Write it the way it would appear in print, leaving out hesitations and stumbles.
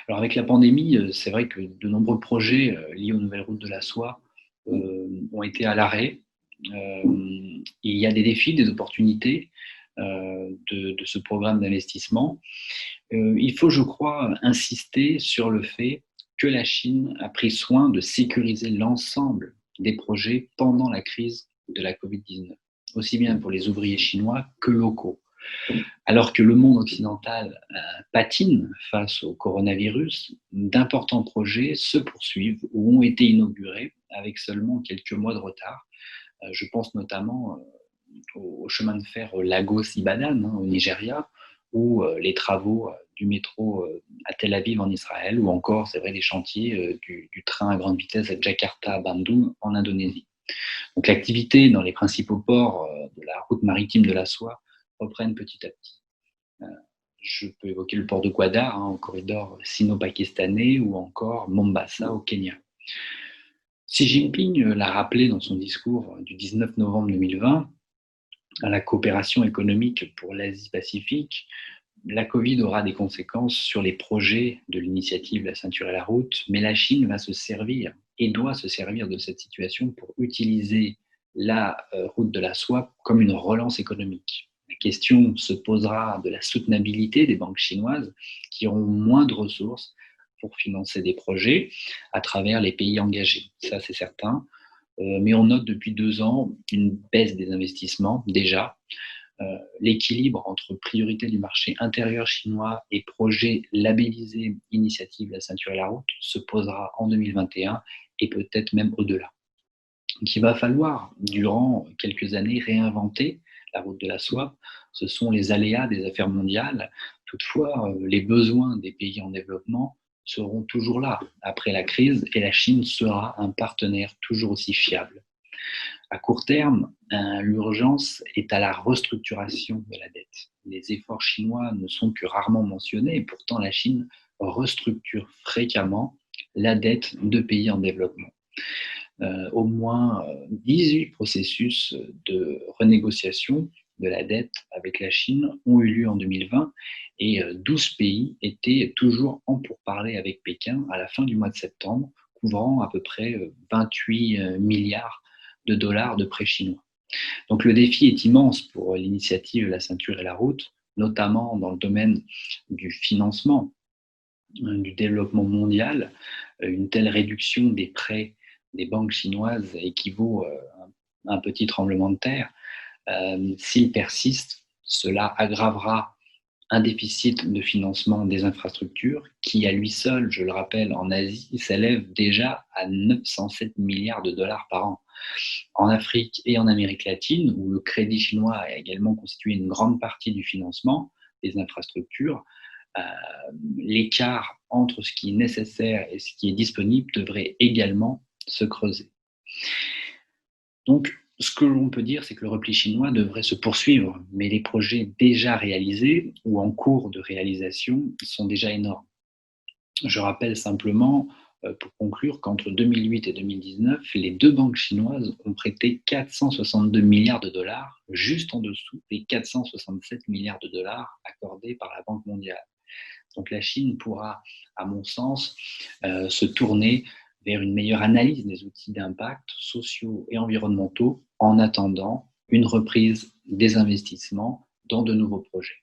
Alors avec la pandémie, c'est vrai que de nombreux projets, liés aux nouvelles routes de la soie, ont été à l'arrêt. Il y a des défis, des opportunités, de ce programme d'investissement. Il faut, je crois, insister sur le fait que la Chine a pris soin de sécuriser l'ensemble des projets pendant la crise de la Covid-19, aussi bien pour les ouvriers chinois que locaux. Alors que le monde occidental patine face au coronavirus, d'importants projets se poursuivent ou ont été inaugurés avec seulement quelques mois de retard. Je pense notamment au chemin de fer Lagos-Ibadan, au Nigeria, ou les travaux du métro à Tel Aviv en Israël, ou encore, c'est vrai, les chantiers du train à grande vitesse à Jakarta-Bandung en Indonésie. Donc l'activité dans les principaux ports de la route maritime de la soie reprennent petit à petit. Euh, Je peux évoquer le port de Gwadar, au corridor sino-pakistanais, ou encore Mombasa au Kenya. Xi Jinping l'a rappelé dans son discours du 19 novembre 2020 à la coopération économique pour l'Asie-Pacifique. La Covid aura des conséquences sur les projets de l'initiative La ceinture et la route, mais la Chine va se servir et doit se servir de cette situation pour utiliser la route de la soie comme une relance économique. La question se posera de la soutenabilité des banques chinoises qui auront moins de ressources pour financer des projets à travers les pays engagés. Ça, c'est certain. Mais on note depuis 2 ans une baisse des investissements déjà. L'équilibre entre priorité du marché intérieur chinois et projets labellisés Initiative La ceinture et la route se posera en 2021 et peut-être même au-delà. Donc il va falloir, durant quelques années, réinventer la route de la soie. Ce sont les aléas des affaires mondiales. Toutefois, les besoins des pays en développement seront toujours là après la crise et la Chine sera un partenaire toujours aussi fiable. À court terme, l'urgence est à la restructuration de la dette. Les efforts chinois ne sont que rarement mentionnés et pourtant la Chine restructure fréquemment la dette de pays en développement. Au moins 18 processus de renégociation de la dette avec la Chine ont eu lieu en 2020 et 12 pays étaient toujours en pourparlers avec Pékin à la fin du mois de septembre, couvrant à peu près 28 milliards de dollars de prêts chinois. Donc le défi est immense pour l'initiative La ceinture et la route, notamment dans le domaine du financement, du développement mondial. Une telle réduction des prêts des banques chinoises équivaut à un petit tremblement de terre. S'il persiste, cela aggravera un déficit de financement des infrastructures qui, à lui seul, je le rappelle, en Asie, s'élève déjà à 907 milliards de dollars par an. En Afrique et en Amérique latine, où le crédit chinois a également constitué une grande partie du financement des infrastructures, euh, l'écart entre ce qui est nécessaire et ce qui est disponible devrait également se creuser. Donc, ce que l'on peut dire, c'est que le repli chinois devrait se poursuivre, mais les projets déjà réalisés ou en cours de réalisation sont déjà énormes. Je rappelle simplement, pour conclure, qu'entre 2008 et 2019, les deux banques chinoises ont prêté 462 milliards de dollars, juste en dessous des 467 milliards de dollars accordés par la Banque mondiale. Donc la Chine pourra, à mon sens, se tourner vers une meilleure analyse des outils d'impact sociaux et environnementaux en attendant une reprise des investissements dans de nouveaux projets.